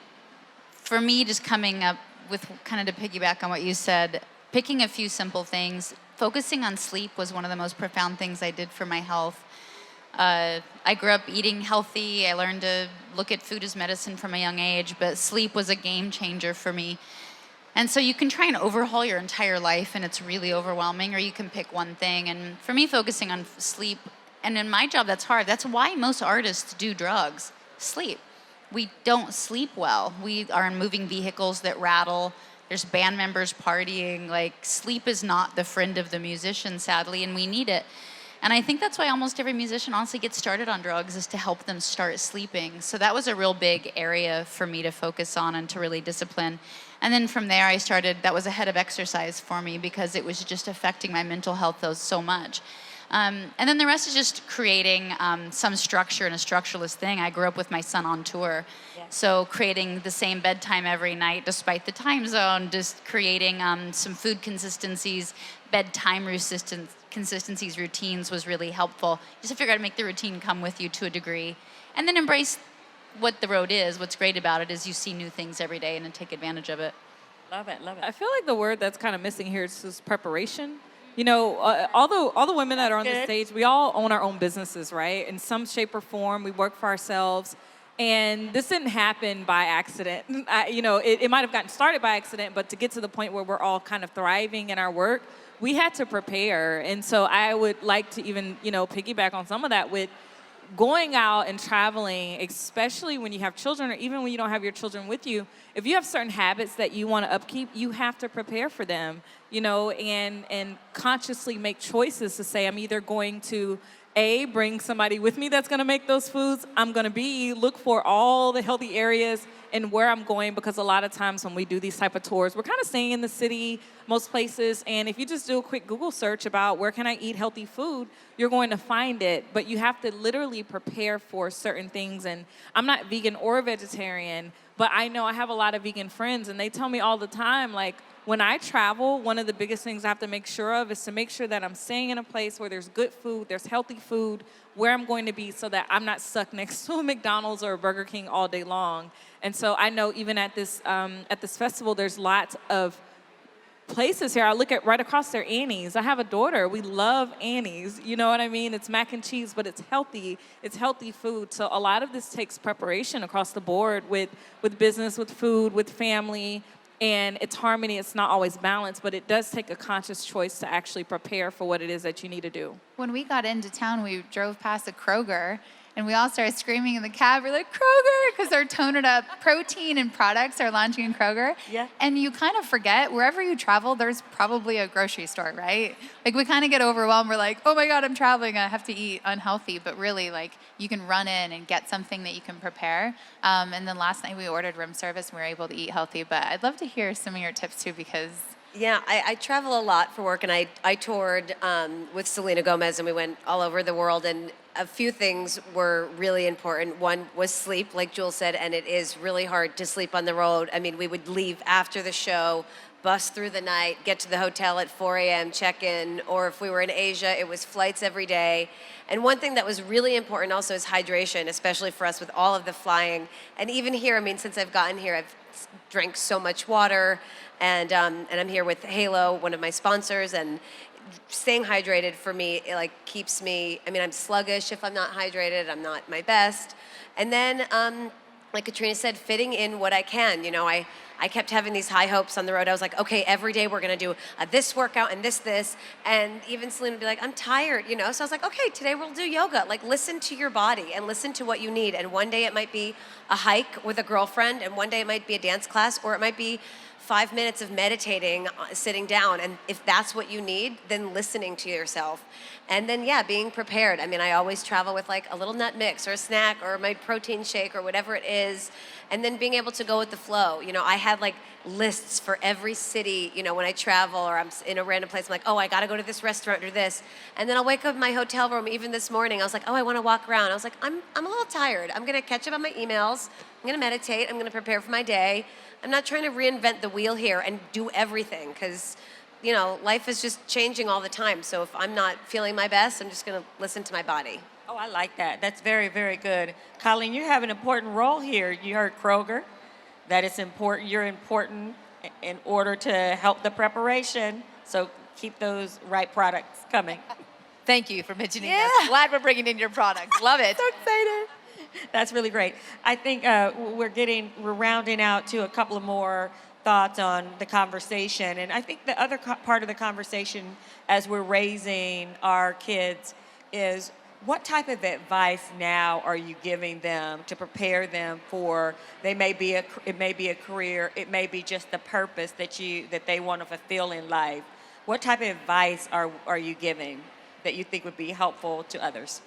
for me, just coming up with kind of to piggyback on what you said, picking a few simple things. Focusing on sleep was one of the most profound things I did for my health. I grew up eating healthy. I learned to look at food as medicine from a young age, but sleep was a game changer for me. And so you can try and overhaul your entire life, and it's really overwhelming, or you can pick one thing. And for me, focusing on sleep, and in my job, that's hard. That's why most artists do drugs. Sleep. We don't sleep well. We are in moving vehicles that rattle. There's band members partying. Like, sleep is not the friend of the musician, sadly, and we need it. And I think that's why almost every musician honestly gets started on drugs, is to help them start sleeping. So that was a real big area for me to focus on and to really discipline. And then from there, that was ahead of exercise for me, because it was just affecting my mental health so much. And then the rest is just creating some structure and a structureless thing. I grew up with my son on tour. Yeah. So creating the same bedtime every night despite the time zone, just creating some food consistencies, bedtime consistencies, routines was really helpful. You just figure out to make the routine come with you to a degree. And then embrace what the road is. What's great about it is you see new things every day and then take advantage of it. Love it. I feel like the word that's kind of missing here is preparation. You know, all the women that are on the stage, we all own our own businesses, right? In some shape or form, we work for ourselves. And this didn't happen by accident. It might have gotten started by accident, but to get to the point where we're all kind of thriving in our work, we had to prepare. And so I would like to even, piggyback on some of that with going out and traveling, especially when you have children or even when you don't have your children with you. If you have certain habits that you want to upkeep, you have to prepare for them, and consciously make choices to say, I'm either going to A, bring somebody with me that's going to make those foods. I'm going to B, look for all the healthy areas and where I'm going, because a lot of times when we do these type of tours, we're kind of staying in the city, most places, and if you just do a quick Google search about where can I eat healthy food, you're going to find it, but you have to literally prepare for certain things. And I'm not vegan or vegetarian, but I know I have a lot of vegan friends, and they tell me all the time, like, when I travel, one of the biggest things I have to make sure of is to make sure that I'm staying in a place where there's good food, there's healthy food, where I'm going to be, so that I'm not stuck next to a McDonald's or a Burger King all day long. And so I know even at this festival, there's lots of places here. I look at right across there, Annie's. I have a daughter. We love Annie's. You know what I mean? It's mac and cheese, but it's healthy. It's healthy food. So a lot of this takes preparation across the board with business, with food, with family. And it's harmony. It's not always balanced, but it does take a conscious choice to actually prepare for what it is that you need to do. When we got into town, we drove past a Kroger, and we all started screaming in the cab. We're like, Kroger, because they're toning up protein and products are launching in Kroger. Yeah. And you kind of forget, wherever you travel, there's probably a grocery store, right? Like, we kind of get overwhelmed. We're like, oh my God, I'm traveling. I have to eat unhealthy. But really, like, you can run in and get something that you can prepare. And then last night we ordered room service and we were able to eat healthy. But I'd love to hear some of your tips too, because Yeah, I travel a lot for work, and I toured with Selena Gomez, and we went all over the world, and a few things were really important. One was sleep, like Jewel said, and it is really hard to sleep on the road. I mean, we would leave after the show, bus through the night, get to the hotel at 4 a.m., check in, or if we were in Asia, it was flights every day. And one thing that was really important also is hydration, especially for us with all of the flying. And even here, I mean, since I've gotten here, I've drank so much water, and I'm here with Halo, one of my sponsors, and staying hydrated for me, it like keeps me, I mean, I'm sluggish if I'm not hydrated, I'm not my best. And then, like Katrina said, fitting in what I can. I kept having these high hopes on the road. I was like, okay, every day we're gonna do this workout and this. And even Selena would be like, I'm tired, So I was like, okay, today we'll do yoga. Like, listen to your body and listen to what you need. And one day it might be a hike with a girlfriend, and one day it might be a dance class, or it might be 5 minutes of meditating, sitting down. And if that's what you need, then listening to yourself. And then, being prepared. I mean, I always travel with like a little nut mix or a snack or my protein shake or whatever it is. And then being able to go with the flow. I had like lists for every city, when I travel or I'm in a random place. I'm like, oh, I got to go to this restaurant or this. And then I'll wake up in my hotel room, even this morning. I was like, oh, I want to walk around. I was like, I'm a little tired. I'm going to catch up on my emails. I'm going to meditate. I'm going to prepare for my day. I'm not trying to reinvent the wheel here and do everything, because, life is just changing all the time. So if I'm not feeling my best, I'm just going to listen to my body. Oh, I like that. That's very, very good. Colleen, you have an important role here. You heard Kroger, that it's important. You're important in order to help the preparation. So keep those right products coming. Thank you for mentioning us. Glad we're bringing in your products. Love it. so excited. That's really great. I think we're rounding out to a couple of more thoughts on the conversation. And I think the other part of the conversation as we're raising our kids is, what type of advice now are you giving them to prepare them for, it may be a career, it may be just the purpose that they want to fulfill in life. What type of advice are you giving that you think would be helpful to others?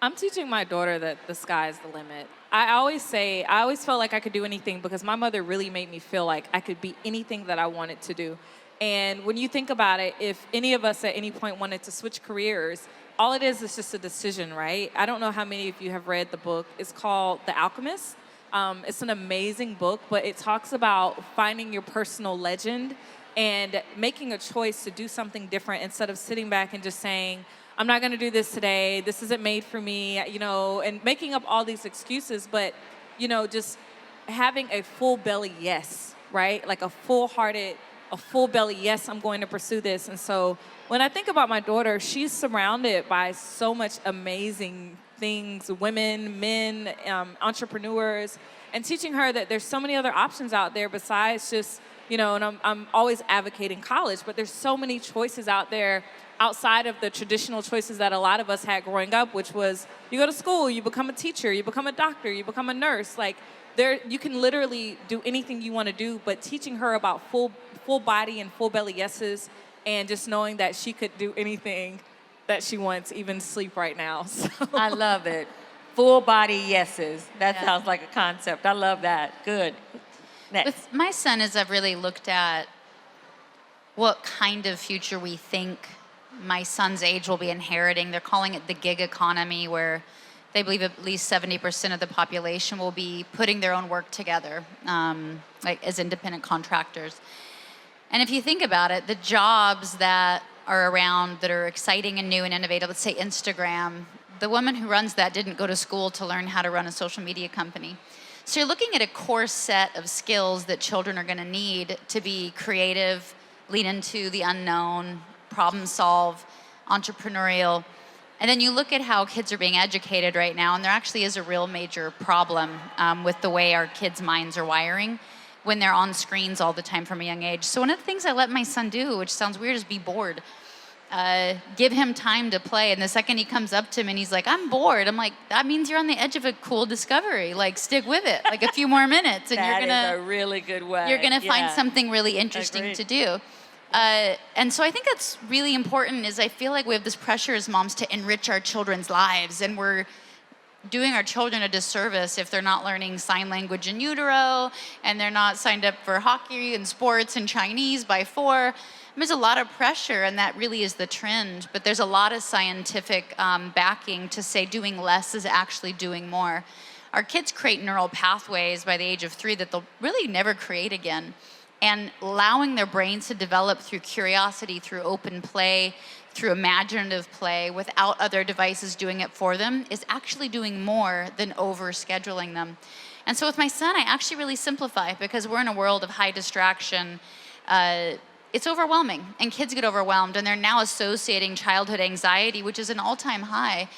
I'm teaching my daughter that the sky's the limit. I always felt like I could do anything because my mother really made me feel like I could be anything that I wanted to do. And when you think about it, if any of us at any point wanted to switch careers, all it is just a decision, right? I don't know how many of you have read the book. It's called The Alchemist. It's an amazing book, but it talks about finding your personal legend and making a choice to do something different instead of sitting back and just saying, I'm not going to do this today. This isn't made for me, and making up all these excuses, but, just having a full belly yes, right? Like a full belly yes, I'm going to pursue this. And so when I think about my daughter, she's surrounded by so much amazing things, women, men, entrepreneurs, and teaching her that there's so many other options out there besides just, and I'm always advocating college, but there's so many choices out there outside of the traditional choices that a lot of us had growing up, which was you go to school, you become a teacher, you become a doctor, you become a nurse. Like, you can literally do anything you want to do, but teaching her about full body and full belly yeses, and just knowing that she could do anything that she wants, even sleep right now. So. I love it. Full body yeses. That sounds like a concept. I love that. Good. Next. With my son, as I've really looked at what kind of future we think my son's age will be inheriting, they're calling it the gig economy, where they believe at least 70% of the population will be putting their own work together, like as independent contractors. And if you think about it, the jobs that are around that are exciting and new and innovative, let's say Instagram, the woman who runs that didn't go to school to learn how to run a social media company. So you're looking at a core set of skills that children are going to need to be creative, lean into the unknown, problem solve, entrepreneurial. And then you look at how kids are being educated right now, and there actually is a real major problem with the way our kids' minds are wiring when they're on screens all the time from a young age. So one of the things I let my son do, which sounds weird, is be bored. Give him time to play. And the second he comes up to me and he's like, I'm bored, I'm like, that means you're on the edge of a cool discovery. Like, stick with it, like a few more minutes. And that is a really good way. You're gonna find something really interesting Agreed. to do. And so I think that's really important, is I feel like we have this pressure as moms to enrich our children's lives, and we're doing our children a disservice if they're not learning sign language in utero, and they're not signed up for hockey and sports and Chinese by 4. There's a lot of pressure, and that really is the trend, but there's a lot of scientific backing to say doing less is actually doing more. Our kids create neural pathways by the age of 3 that they'll really never create again. And allowing their brains to develop through curiosity, through open play, through imaginative play, without other devices doing it for them, is actually doing more than over-scheduling them. And so with my son, I actually really simplify, because we're in a world of high distraction. It's overwhelming, and kids get overwhelmed, and they're now associating childhood anxiety, which is an all-time high,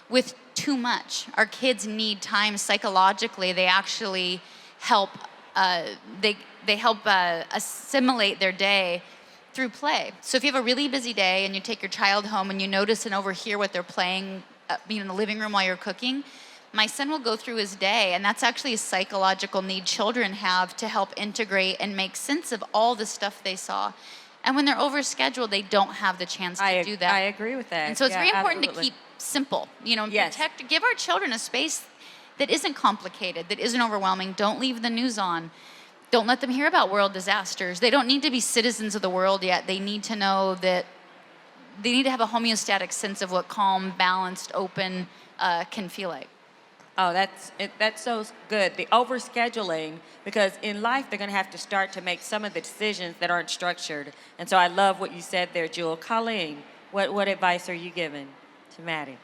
with too much. Our kids need time psychologically. They actually help, they help assimilate their day through play. So if you have a really busy day and you take your child home and you notice and overhear what they're playing in the living room while you're cooking, my son will go through his day, and that's actually a psychological need children have to help integrate and make sense of all the stuff they saw. And when they're overscheduled, they don't have the chance to do that. I agree with that. And so it's very important absolutely. to keep simple, and Yes. give our children a space that isn't complicated, that isn't overwhelming. Don't leave the news on. Don't let them hear about world disasters. They don't need to be citizens of the world yet. They need to know that they need to have a homeostatic sense of what calm, balanced, open can feel like. Oh, that's so good. The overscheduling, because in life they're going to have to start to make some of the decisions that aren't structured. And so I love what you said there, Jewel. Colleen, what advice are you giving to Maddie?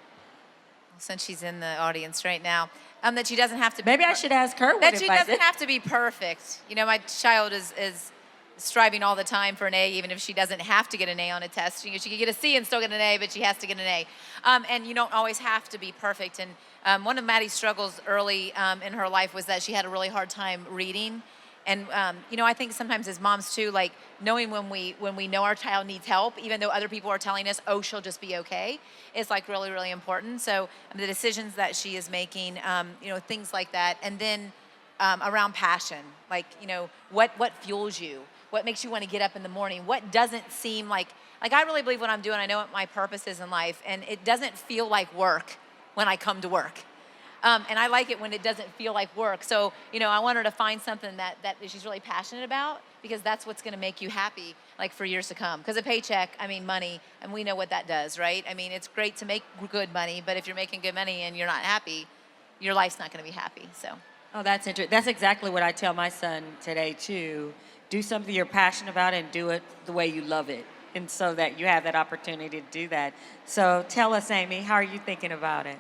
Since she's in the audience right now, that she doesn't have to be Maybe I should ask her what that advice. she doesn't have to be perfect. My child is striving all the time for an A, even if she doesn't have to get an A on a test. She could get a C and still get an A, but she has to get an A. And you don't always have to be perfect. And one of Maddie's struggles early in her life was that she had a really hard time reading. And I think sometimes as moms too, like knowing when we know our child needs help, even though other people are telling us, oh, she'll just be okay, is like really, really important. So the decisions that she is making, things like that. And then around passion, like, what fuels you? What makes you want to get up in the morning? What doesn't seem like I really believe what I'm doing. I know what my purpose is in life, and it doesn't feel like work when I come to work. And I like it when it doesn't feel like work. So, I want her to find something that she's really passionate about, because that's what's going to make you happy, like for years to come. Because a paycheck, money, and we know what that does, right? It's great to make good money, but if you're making good money and you're not happy, your life's not going to be happy. So. Oh, that's interesting. That's exactly what I tell my son today too. Do something you're passionate about and do it the way you love it, and so that you have that opportunity to do that. So tell us, Amy, how are you thinking about it?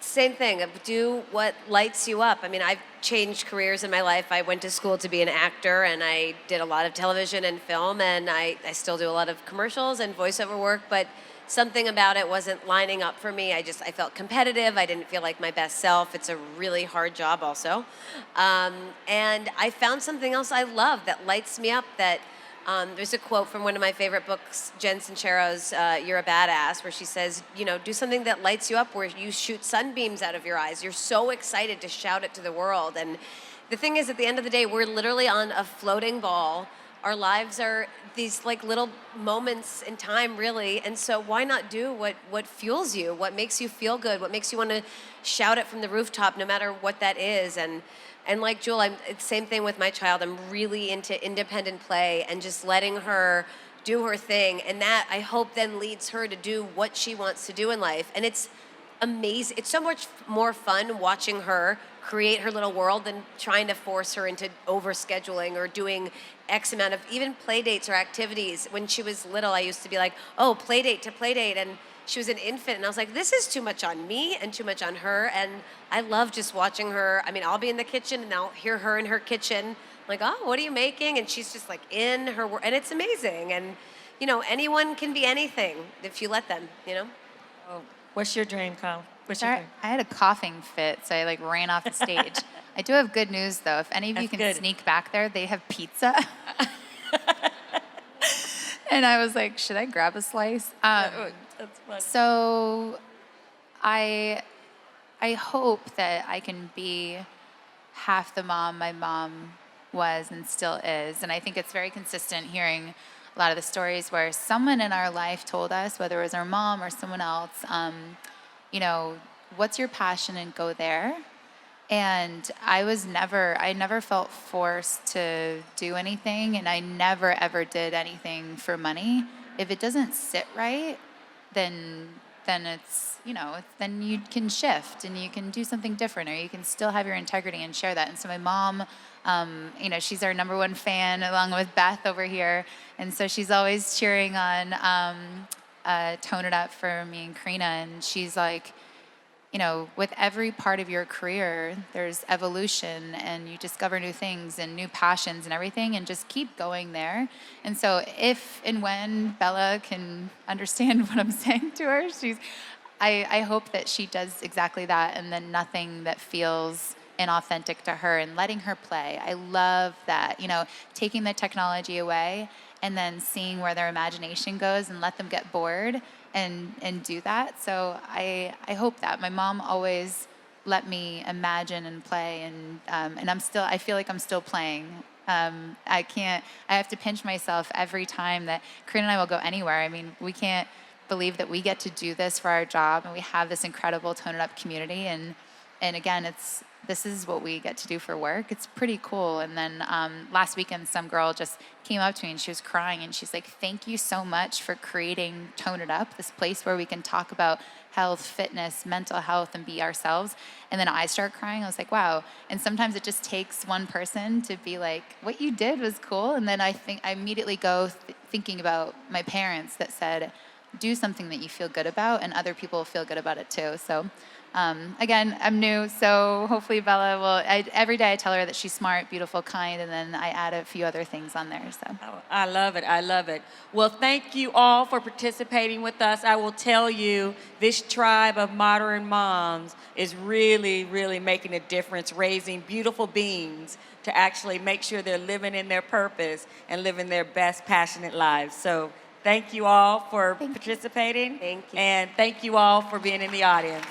Same thing. Do what lights you up. I've changed careers in my life. I went to school to be an actor, and I did a lot of television and film, and I still do a lot of commercials and voiceover work. But something about it wasn't lining up for me. I felt competitive. I didn't feel like my best self. It's a really hard job also. And I found something else I love that lights me up. That there's a quote from one of my favorite books, Jen Sincero's You're a Badass, where she says, do something that lights you up, where you shoot sunbeams out of your eyes. You're so excited to shout it to the world. And the thing is, at the end of the day, we're literally on a floating ball. Our lives are these like little moments in time, really. And so why not do what fuels you, what makes you feel good, what makes you want to shout it from the rooftop, no matter what that is. And like Jewel, it's the same thing with my child. I'm really into independent play and just letting her do her thing. And that, I hope, then leads her to do what she wants to do in life. And it's amazing. It's so much more fun watching her create her little world than trying to force her into overscheduling or doing X amount of even play dates or activities. When she was little, I used to be like, oh, play date to play date. And she was an infant, and I was like, this is too much on me and too much on her. And I love just watching her. I mean, I'll be in the kitchen, and I'll hear her in her kitchen. I'm like, oh, what are you making? And she's just like in her world, and it's amazing. And, anyone can be anything if you let them, Oh, what's your dream, Colleen? What's your Sorry, dream? I had a coughing fit, so I ran off the stage. I do have good news, though. If any of you That's can good. sneak back there, they have pizza. And I was like, should I grab a slice? That's funny. So I hope that I can be half the mom my mom was and still is. And I think it's very consistent hearing a lot of the stories where someone in our life told us, whether it was our mom or someone else, what's your passion and go there. And I never felt forced to do anything, and I never ever did anything for money. If it doesn't sit right, then it's, then you can shift and you can do something different, or you can still have your integrity and share that. And so my mom, she's our number one fan along with Beth over here. And so she's always cheering on Tone It Up for me and Karina. And she's like, with every part of your career, there's evolution and you discover new things and new passions and everything, and just keep going there. And so if and when Bella can understand what I'm saying to her, I hope that she does exactly that, and then nothing that feels inauthentic to her, and letting her play. I love that, taking the technology away and then seeing where their imagination goes and let them get bored and do that. So I hope that. My mom always let me imagine and play, and I feel like I'm still playing. I have to pinch myself every time that Karina and I will go anywhere. I mean, we can't believe that we get to do this for our job, and we have this incredible Tone It Up community. And again, this is what we get to do for work. It's pretty cool. And then last weekend, some girl just came up to me and she was crying, and she's like, thank you so much for creating Tone It Up, this place where we can talk about health, fitness, mental health, and be ourselves. And then I start crying. I was like, wow. And sometimes it just takes one person to be like, what you did was cool. And then I immediately go thinking about my parents that said, do something that you feel good about, and other people will feel good about it too. So again, I'm new, so hopefully Bella will, every day I tell her that she's smart, beautiful, kind, and then I add a few other things on there. So I love it. I love it. Well, thank you all for participating with us. I will tell you, this tribe of modern moms is really, really making a difference, raising beautiful beings to actually make sure they're living in their purpose and living their best, passionate lives. So thank you all for participating. Thank you. And thank you all for being in the audience.